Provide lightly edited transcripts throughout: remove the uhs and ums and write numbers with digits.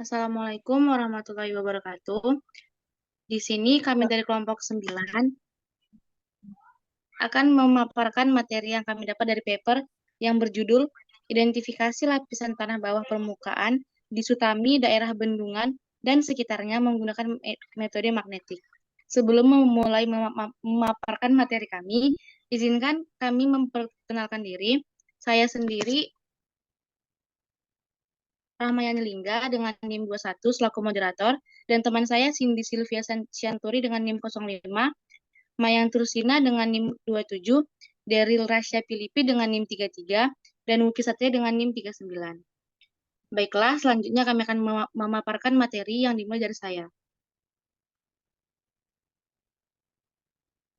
Assalamualaikum warahmatullahi wabarakatuh. Di sini kami dari kelompok 9 akan memaparkan materi yang kami dapat dari paper yang berjudul Identifikasi Lapisan Tanah Bawah Permukaan di Sutami, Daerah Bendungan, dan sekitarnya menggunakan metode magnetik. Sebelum memulai memaparkan materi kami, izinkan kami memperkenalkan diri. Saya sendiri Rahmayani Lingga dengan NIM 21 selaku moderator, dan teman saya Cindy Sylvia Sianturi dengan NIM 05, Mayang Trusina dengan NIM 27, Daryl Rasya Filipi dengan NIM 33, dan Wuki Satria dengan NIM 39. Baiklah, selanjutnya kami akan memaparkan materi yang dimulai dari saya.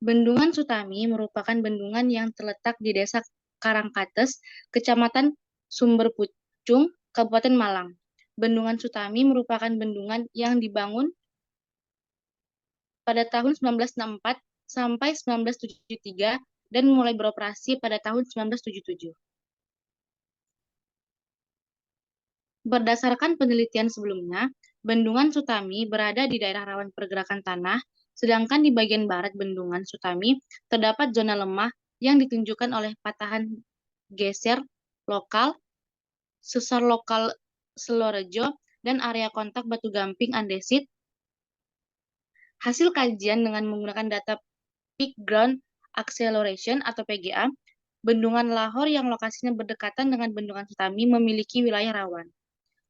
Bendungan Sutami merupakan bendungan yang terletak di Desa Karangkates, Kecamatan Sumber Pucung, Kabupaten Malang. Bendungan Sutami merupakan bendungan yang dibangun pada tahun 1964 sampai 1973 dan mulai beroperasi pada tahun 1977. Berdasarkan penelitian sebelumnya, Bendungan Sutami berada di daerah rawan pergerakan tanah, sedangkan di bagian barat Bendungan Sutami terdapat zona lemah yang ditunjukkan oleh patahan geser lokal, sesar lokal Selorejo, dan area kontak batu gamping andesit. Hasil kajian dengan menggunakan data Peak Ground Acceleration atau PGA, Bendungan Lahore yang lokasinya berdekatan dengan Bendungan Sutami memiliki wilayah rawan.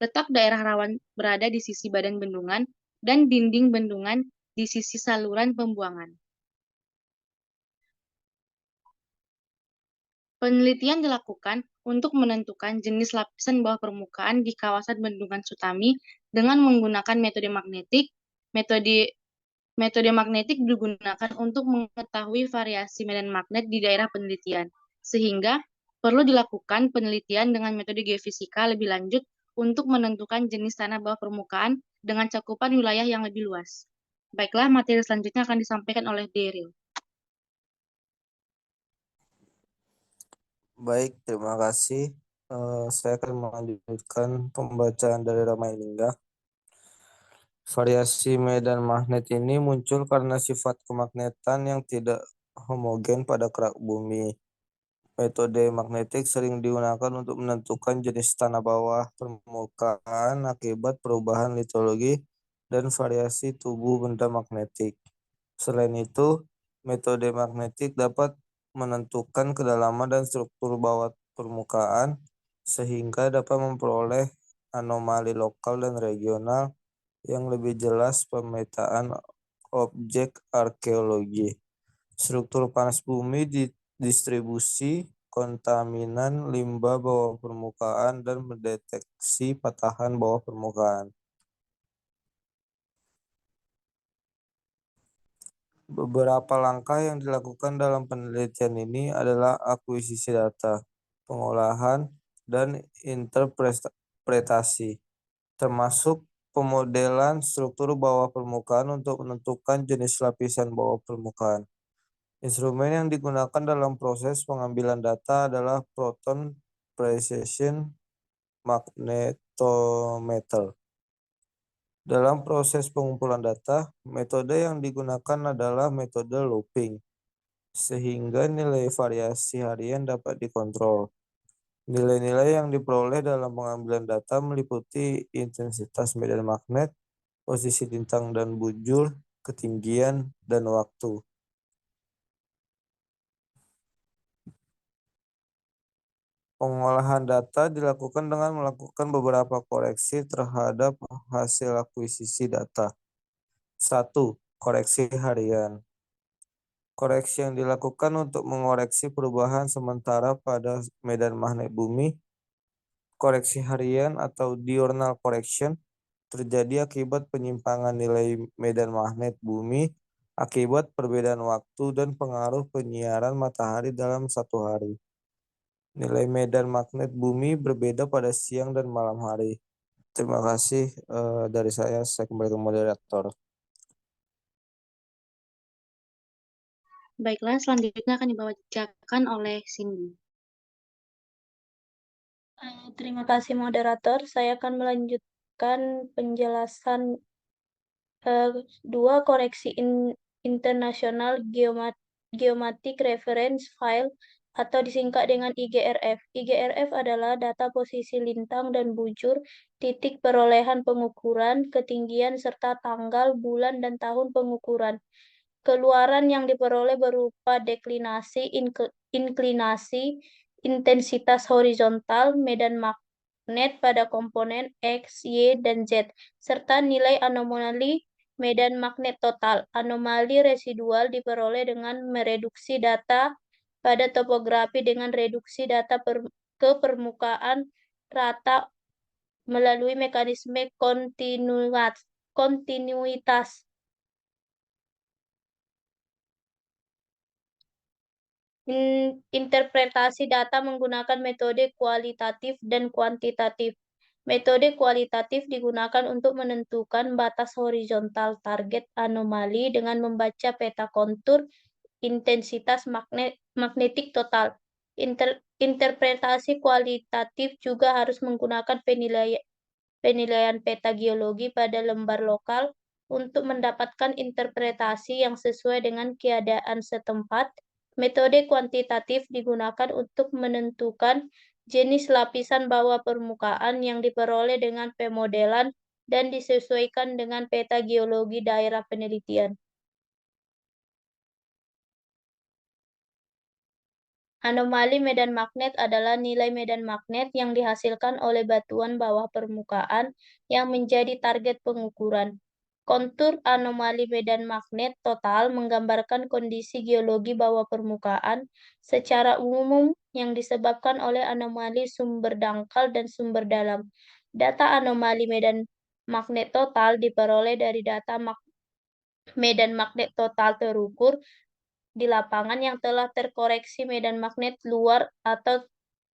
Letak daerah rawan berada di sisi badan bendungan dan dinding bendungan di sisi saluran pembuangan. Penelitian dilakukan untuk menentukan jenis lapisan bawah permukaan di kawasan Bendungan Sutami dengan menggunakan metode magnetik. Metode magnetik digunakan untuk mengetahui variasi medan magnet di daerah penelitian, sehingga perlu dilakukan penelitian dengan metode geofisika lebih lanjut untuk menentukan jenis tanah bawah permukaan dengan cakupan wilayah yang lebih luas. Baiklah, materi selanjutnya akan disampaikan oleh Daryl. Baik, terima kasih. Saya akan melanjutkan pembacaan dari Ramai Lingga. Variasi medan magnet ini muncul karena sifat kemagnetan yang tidak homogen pada kerak bumi. Metode magnetik sering digunakan untuk menentukan jenis tanah bawah permukaan akibat perubahan litologi dan variasi tubuh benda magnetik. Selain itu, metode magnetik dapat menentukan kedalaman dan struktur bawah permukaan sehingga dapat memperoleh anomali lokal dan regional yang lebih jelas pemetaan objek arkeologi. Struktur panas bumi, distribusi kontaminan limbah bawah permukaan, dan mendeteksi patahan bawah permukaan. Beberapa langkah yang dilakukan dalam penelitian ini adalah akuisisi data, pengolahan, dan interpretasi, termasuk pemodelan struktur bawah permukaan untuk menentukan jenis lapisan bawah permukaan. Instrumen yang digunakan dalam proses pengambilan data adalah proton precision magnetometer. Dalam proses pengumpulan data, metode yang digunakan adalah metode looping, sehingga nilai variasi harian dapat dikontrol. Nilai-nilai yang diperoleh dalam pengambilan data meliputi intensitas medan magnet, posisi lintang dan bujur, ketinggian, dan waktu. Pengolahan data dilakukan dengan melakukan beberapa koreksi terhadap hasil akuisisi data. 1. Koreksi harian. Koreksi yang dilakukan untuk mengoreksi perubahan sementara pada medan magnet bumi. Koreksi harian atau diurnal correction terjadi akibat penyimpangan nilai medan magnet bumi akibat perbedaan waktu dan pengaruh penyiaran matahari dalam satu hari. Nilai medan magnet bumi berbeda pada siang dan malam hari. Terima kasih dari saya kembali ke moderator. Baiklah, selanjutnya akan dibacakan oleh Cindy. Terima kasih moderator. Saya akan memberikan penjelasan. Dua, koreksi internasional geomatic reference file atau disingkat dengan IGRF. IGRF adalah data posisi lintang dan bujur, titik perolehan pengukuran, ketinggian, serta tanggal, bulan, dan tahun pengukuran. Keluaran yang diperoleh berupa deklinasi, inklinasi, intensitas horizontal, medan magnet pada komponen X, Y, dan Z, serta nilai anomali medan magnet total. Anomali residual diperoleh dengan mereduksi data pada topografi dengan reduksi data ke permukaan rata melalui mekanisme kontinuitas. Interpretasi data menggunakan metode kualitatif dan kuantitatif. Metode kualitatif digunakan untuk menentukan batas horizontal target anomali dengan membaca peta kontur intensitas magnetik total. Interpretasi kualitatif juga harus menggunakan penilaian peta geologi pada lembar lokal untuk mendapatkan interpretasi yang sesuai dengan keadaan setempat. Metode kuantitatif digunakan untuk menentukan jenis lapisan bawah permukaan yang diperoleh dengan pemodelan dan disesuaikan dengan peta geologi daerah penelitian. Anomali medan magnet adalah nilai medan magnet yang dihasilkan oleh batuan bawah permukaan yang menjadi target pengukuran. Kontur anomali medan magnet total menggambarkan kondisi geologi bawah permukaan secara umum yang disebabkan oleh anomali sumber dangkal dan sumber dalam. Data anomali medan magnet total diperoleh dari data medan magnet total terukur di lapangan yang telah terkoreksi medan magnet luar atau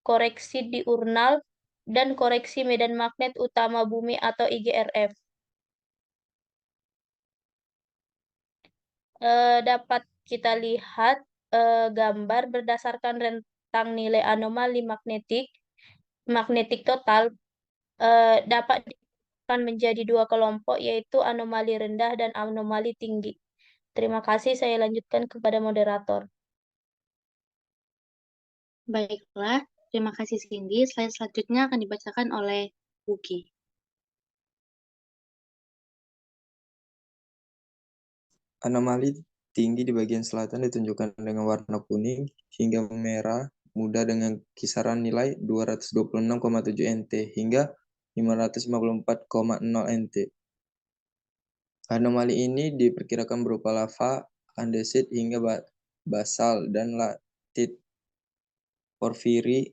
koreksi diurnal dan koreksi medan magnet utama bumi atau IGRF. Dapat kita lihat gambar berdasarkan rentang nilai anomali magnetik total dapat dibagi menjadi dua kelompok, yaitu anomali rendah dan anomali tinggi. Terima kasih, saya lanjutkan kepada moderator. Baiklah, terima kasih Cindy. Slide selanjutnya akan dibacakan oleh Buki. Anomali tinggi di bagian selatan ditunjukkan dengan warna kuning hingga merah muda dengan kisaran nilai 226,7 nt hingga 554,0 nt. Anomali ini diperkirakan berupa lava, andesit hingga basal dan latit porfiri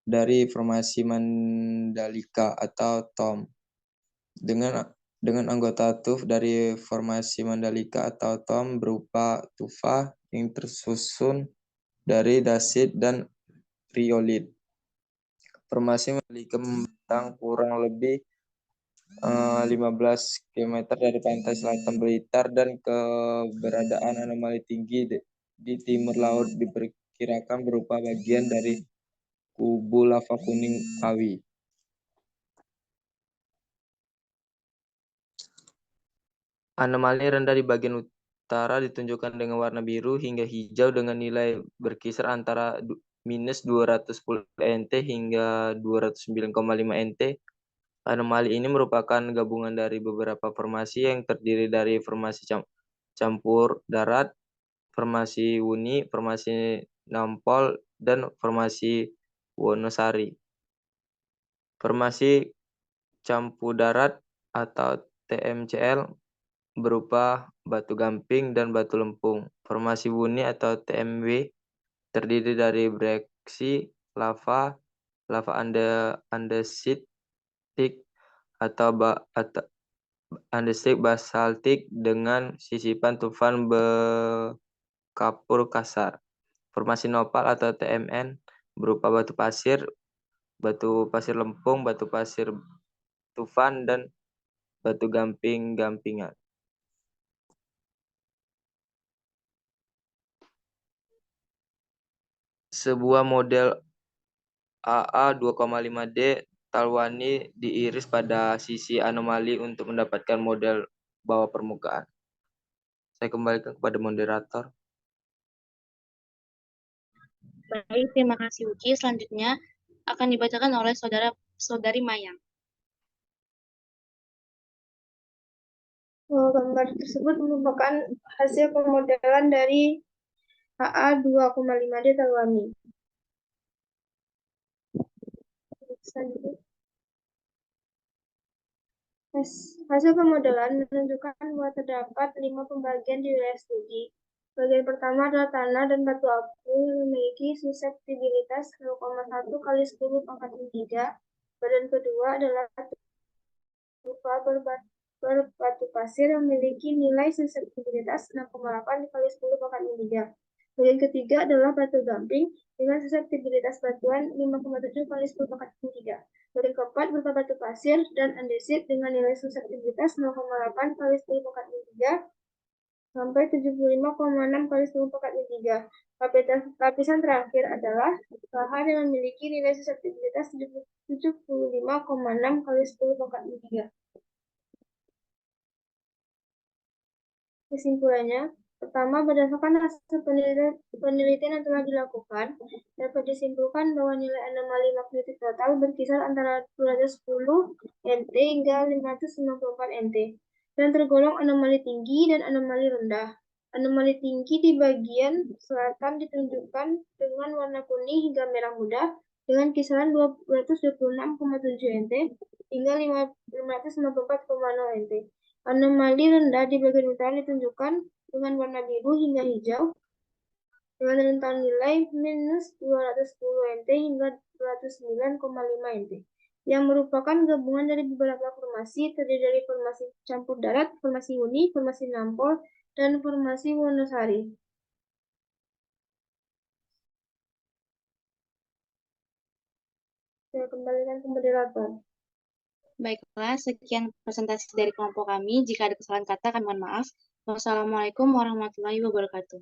dari formasi Mandalika atau TOM. Dengan anggota tuf dari formasi Mandalika atau TOM berupa tufa yang tersusun dari dasit dan riolit. Formasi Mandalika membentang kurang lebih 15 km dari pantai selatan Blitar dan keberadaan anomali tinggi di timur laut diperkirakan berupa bagian dari kubu lava kuning awi. Anomali rendah di bagian utara ditunjukkan dengan warna biru hingga hijau dengan nilai berkisar antara minus 210 nt hingga 209,5 nt. Anomali ini merupakan gabungan dari beberapa formasi yang terdiri dari formasi campur darat, formasi Wuni, formasi Nampol, dan formasi Wonosari. Formasi campur darat atau TMCL berupa batu gamping dan batu lempung. Formasi Wuni atau TMW terdiri dari breksi, lava andesitik atau andesit basaltik dengan sisipan tufan berkapur kasar. Formasi nopal atau TMN berupa batu pasir lempung, batu pasir tufan, dan batu gamping-gampingan. Sebuah model AA 2,5D Talwani diiris pada sisi anomali untuk mendapatkan model bawah permukaan. Saya kembalikan kepada moderator. Baik, terima kasih Uci. Selanjutnya akan dibacakan oleh saudari Mayang. Gambar tersebut merupakan hasil pemodelan dari HA 2,5D Talwani. Selanjutnya. Hasil pemodelan menunjukkan bahwa terdapat 5 pembagian di wilayah studi. Bagian pertama adalah tanah dan batu abu yang memiliki suseptibilitas 0,1 kali 10 pangkat 3. Badan kedua adalah berupa berbatu pasir yang memiliki nilai suseptibilitas 6,8 kali 10 pangkat 3. Bagian ketiga adalah batu gamping dengan suseptibilitas batuan 5,7 kali 10 pangkat 3. Bagian keempat berupa batu pasir dan andesit dengan nilai suseptibilitas 0,8 kali 10 pangkat 3 sampai 75,6 kali 10 pangkat 3. Lapisan terakhir adalah bahan yang memiliki nilai suseptibilitas 75,6 kali 10 pangkat 3. Kesimpulannya, pertama, berdasarkan hasil penelitian yang telah dilakukan, dapat disimpulkan bahwa nilai anomali magnetik total berkisar antara 210 NT hingga 594 NT, dan tergolong anomali tinggi dan anomali rendah. Anomali tinggi di bagian selatan ditunjukkan dengan warna kuning hingga merah muda, dengan kisaran 226,7 NT hingga 594,0 NT. Anomali rendah di bagian utara ditunjukkan dengan warna biru hingga hijau dengan rentang nilai minus 210 NT hingga 209,5 NT, yang merupakan gabungan dari beberapa formasi terdiri dari formasi campur darat, formasi uni, formasi nampol, dan formasi Wonosari. Saya kembalikan ke moderator. Baiklah, sekian presentasi dari kelompok kami. Jika ada kesalahan kata, kami mohon maaf. Wassalamualaikum warahmatullahi wabarakatuh.